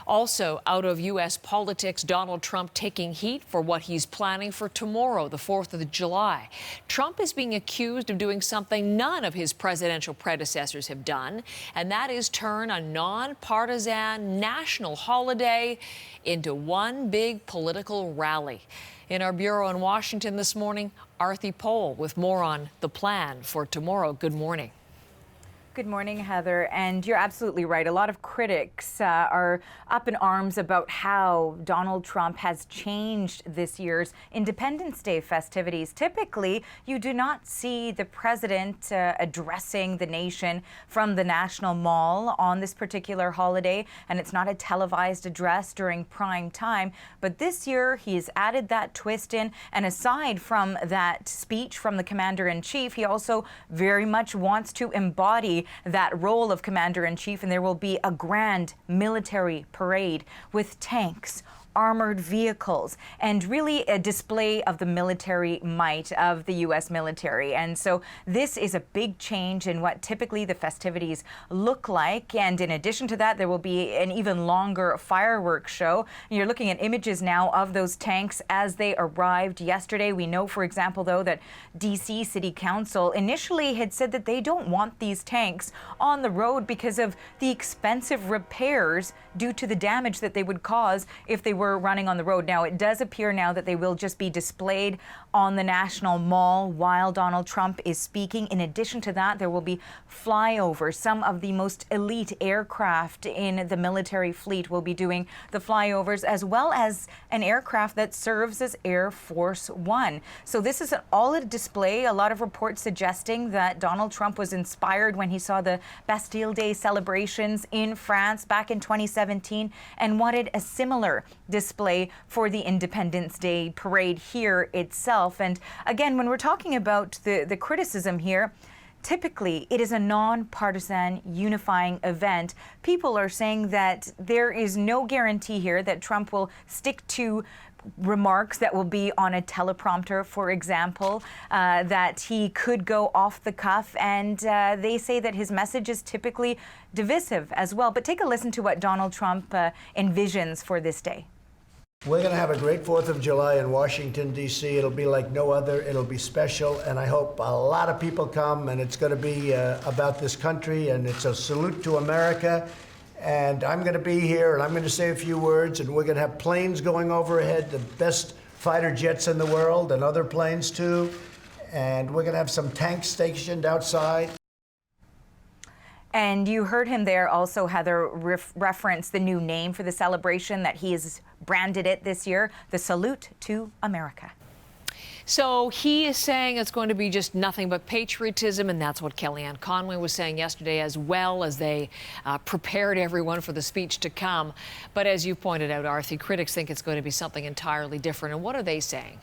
Also, out of U.S. politics, Donald Trump taking heat for what he's planning for tomorrow, the 4th of July. Trump is being accused of doing something none of his presidential predecessors have done, and that is turn a non-partisan national holiday into one big political rally. In our bureau in Washington this morning, Arthi Pohl with more on the plan for tomorrow. Good morning. Good morning, Heather. And you're absolutely right. A lot of critics are up in arms about how Donald Trump has changed this year's Independence Day festivities. Typically, you do not see the president addressing the nation from the National Mall on this particular holiday, and it's not a televised address during prime time. But this year, he's added that twist in, and aside from that speech from the commander-in-chief, he also very much wants to embody that role of commander-in-chief, and there will be a grand military parade with tanks, armored vehicles, and really a display of the military might of the U.S. military. And so this is a big change in what typically the festivities look like. And in addition to that, there will be an even longer fireworks show. And you're looking at images now of those tanks as they arrived yesterday. We know, for example, though, that D.C. City Council initially had said that they don't want these tanks on the road because of the expensive repairs due to the damage that they would cause if they were running on the road. Now, it does appear now that they will just be displayed on the National Mall while Donald Trump is speaking. In addition to that, there will be flyovers. Some of the most elite aircraft in the military fleet will be doing the flyovers, as well as an aircraft that serves as Air Force One. So this is all a display. A lot of reports suggesting that Donald Trump was inspired when he saw the Bastille Day celebrations in France back in 2017 and wanted a similar display for the Independence Day parade here itself. And again, when we're talking about the criticism here, typically it is a non-partisan unifying event. People are saying that there is no guarantee here that Trump will stick to remarks that will be on a teleprompter, for example, that he could go off the cuff, and they say that his message is typically divisive as well. But take a listen to what Donald Trump envisions for this day. We're going to have a great 4th of July in Washington, D.C. It'll be like no other. It'll be special, and I hope a lot of people come, and it's going to be about this country, and it's a salute to America. And I'm going to be here, and I'm going to say a few words, and we're going to have planes going overhead, the best fighter jets in the world, and other planes too. And we're going to have some tanks stationed outside. And you heard him there also, Heather, reference the new name for the celebration that he has branded it this year, the Salute to America. So he is saying it's going to be just nothing but patriotism, and that's what Kellyanne Conway was saying yesterday, as well as they prepared everyone for the speech to come. But as you pointed out, Arthi, critics think it's going to be something entirely different. And what are they saying?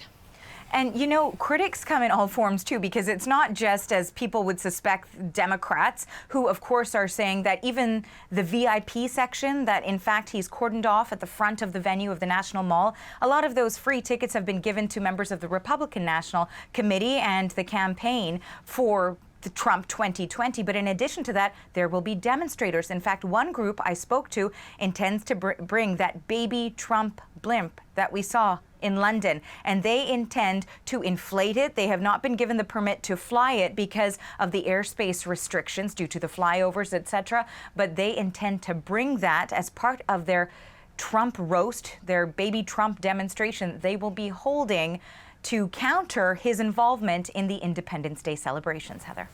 And, you know, critics come in all forms, too, because it's not just, as people would suspect, Democrats, who, of course, are saying that even the VIP section that, in fact, he's cordoned off at the front of the venue of the National Mall, a lot of those free tickets have been given to members of the Republican National Committee and the campaign for the Trump 2020. But in addition to that, there will be demonstrators. In fact, one group I spoke to intends to bring that baby Trump blimp that we saw in London, and they intend to inflate it. They have not been given the permit to fly it because of the airspace restrictions due to the flyovers, etc. But they intend to bring that as part of their Trump roast, their baby Trump demonstration they will be holding to counter his involvement in the Independence Day celebrations, Heather.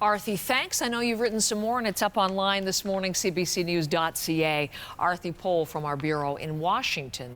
Arthi, thanks. I know you've written some more, and it's up online this morning, CBCNews.ca. Arthi Pohl from our bureau in Washington.